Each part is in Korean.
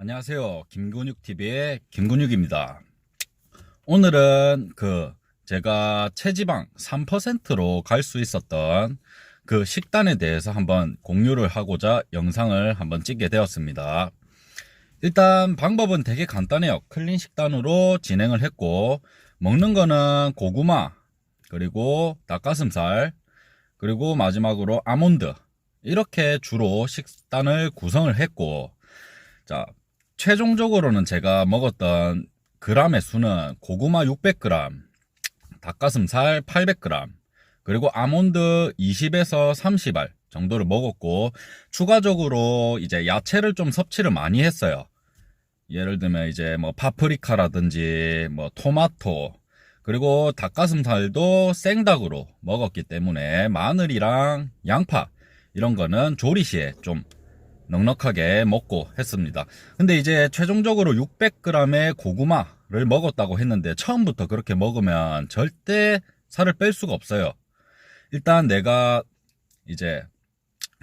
안녕하세요. 김근육TV의 김근육입니다. 오늘은 제가 체지방 3%로 갈 수 있었던 그 식단에 대해서 한번 공유를 하고자 영상을 한번 찍게 되었습니다. 일단 방법은 되게 간단해요. 클린 식단으로 진행을 했고, 먹는 거는 고구마, 그리고 닭가슴살, 그리고 마지막으로 아몬드, 이렇게 주로 식단을 구성을 했고, 자, 최종적으로는 제가 먹었던 그램의 수는 고구마 600g, 닭가슴살 800g, 그리고 아몬드 20에서 30알 정도를 먹었고, 추가적으로 이제 야채를 좀 섭취를 많이 했어요. 예를 들면 이제 뭐 파프리카라든지 뭐 토마토, 그리고 닭가슴살도 생닭으로 먹었기 때문에 마늘이랑 양파 이런 거는 조리 시에 좀 넉넉하게 먹고 했습니다. 근데 이제 최종적으로 600g의 고구마를 먹었다고 했는데 처음부터 그렇게 먹으면 절대 살을 뺄 수가 없어요. 일단 내가 이제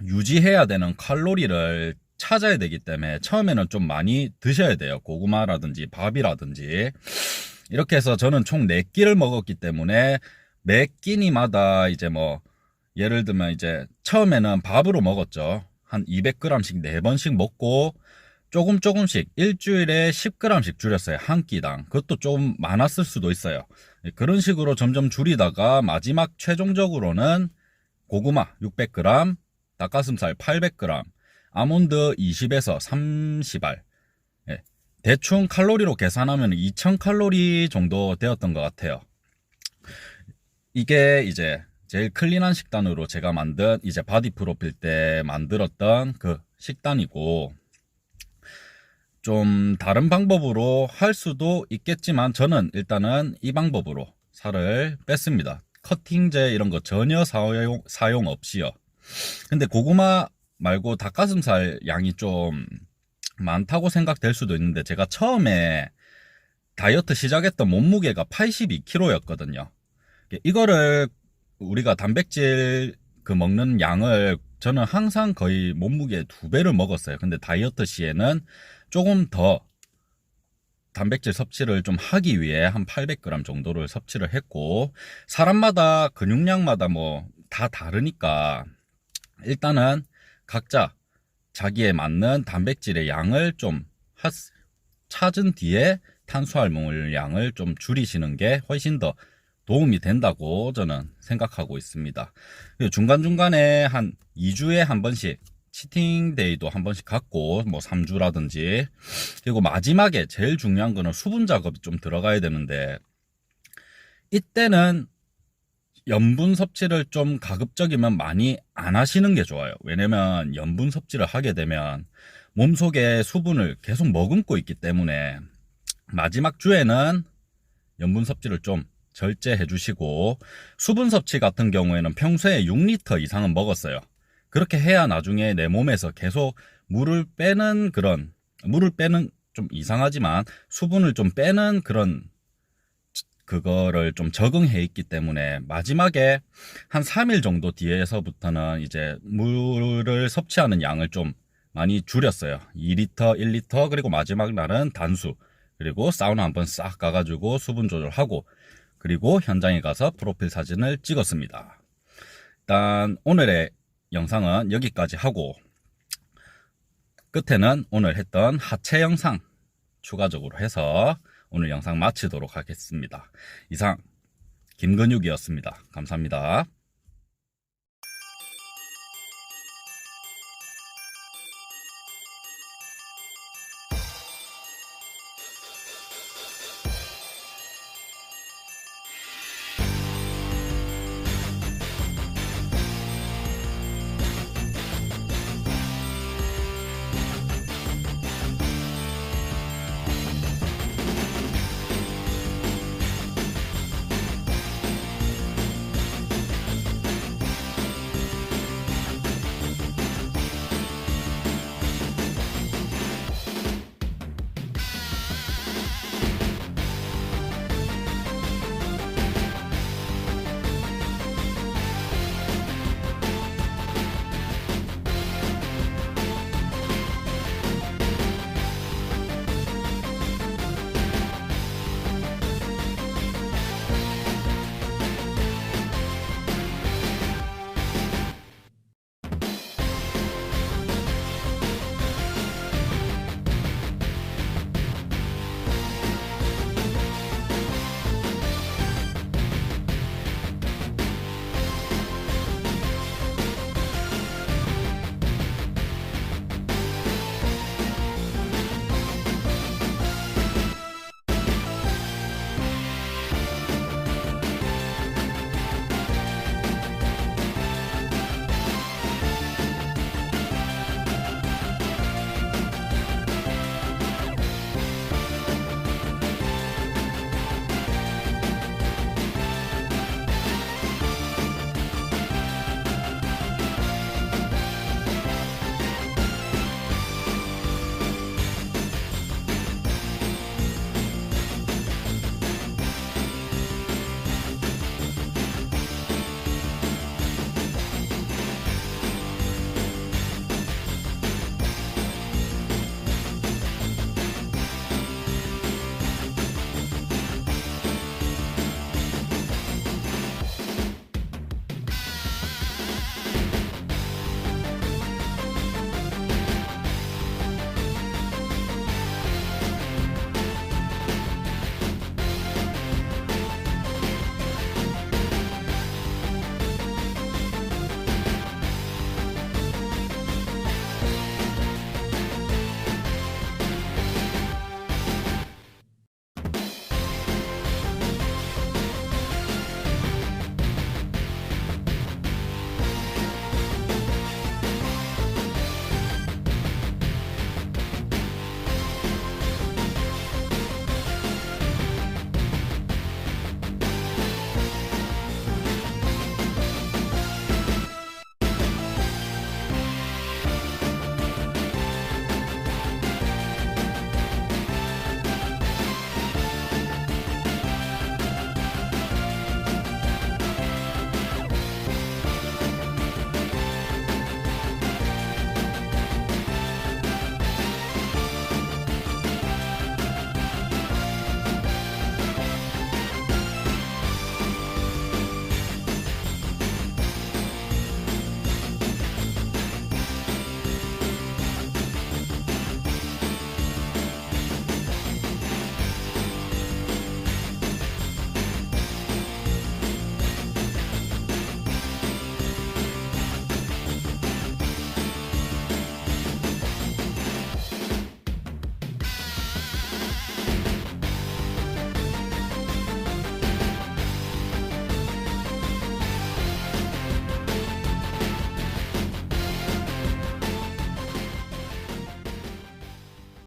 유지해야 되는 칼로리를 찾아야 되기 때문에 처음에는 좀 많이 드셔야 돼요. 고구마라든지 밥이라든지. 이렇게 해서 저는 총 4끼를 먹었기 때문에 매 끼니마다 이제 뭐 예를 들면 이제 처음에는 밥으로 먹었죠. 한 200g씩 4번씩 먹고 조금씩 일주일에 10g씩 줄였어요. 한 끼당. 그것도 좀 많았을 수도 있어요. 그런 식으로 점점 줄이다가 마지막 최종적으로는 고구마 600g, 닭가슴살 800g, 아몬드 20에서 30알. 대충 칼로리로 계산하면 2000칼로리 정도 되었던 것 같아요. 이게 이제 제일 클린한 식단으로 제가 만든 이제 바디 프로필 때 만들었던 그 식단이고, 좀 다른 방법으로 할 수도 있겠지만 저는 일단은 이 방법으로 살을 뺐습니다. 커팅제 이런 거 전혀 사용 없이요. 근데 고구마 말고 닭가슴살 양이 좀 많다고 생각될 수도 있는데, 제가 처음에 다이어트 시작했던 몸무게가 82kg였거든요. 이거를 우리가 단백질 먹는 양을 저는 항상 거의 몸무게 2배를 먹었어요. 근데 다이어트 시에는 조금 더 단백질 섭취를 좀 하기 위해 한 800g 정도를 섭취를 했고, 사람마다 근육량마다 뭐 다 다르니까 일단은 각자 자기에 맞는 단백질의 양을 좀 찾은 뒤에 탄수화물 양을 좀 줄이시는 게 훨씬 더 도움이 된다고 저는 생각하고 있습니다. 중간중간에 한 2주에 한 번씩 치팅데이도 한 번씩 갖고, 뭐 3주라든지, 그리고 마지막에 제일 중요한 거는 수분 작업이 좀 들어가야 되는데, 이때는 염분 섭취를 좀 가급적이면 많이 안 하시는 게 좋아요. 왜냐면 염분 섭취를 하게 되면 몸속에 수분을 계속 머금고 있기 때문에 마지막 주에는 염분 섭취를 좀 절제해 주시고, 수분 섭취 같은 경우에는 평소에 6리터 이상은 먹었어요. 그렇게 해야 나중에 내 몸에서 계속 물을 빼는 좀 이상하지만 수분을 좀 빼는 그거를 좀 적응해 있기 때문에 마지막에 한 3일 정도 뒤에서부터는 이제 물을 섭취하는 양을 좀 많이 줄였어요. 2리터, 1리터, 그리고 마지막 날은 단수, 그리고 사우나 한번 싹 가가지고 수분 조절하고, 그리고 현장에 가서 프로필 사진을 찍었습니다. 일단 오늘의 영상은 여기까지 하고, 끝에는 오늘 했던 하체 영상 추가적으로 해서 오늘 영상 마치도록 하겠습니다. 이상 김근육이었습니다. 감사합니다.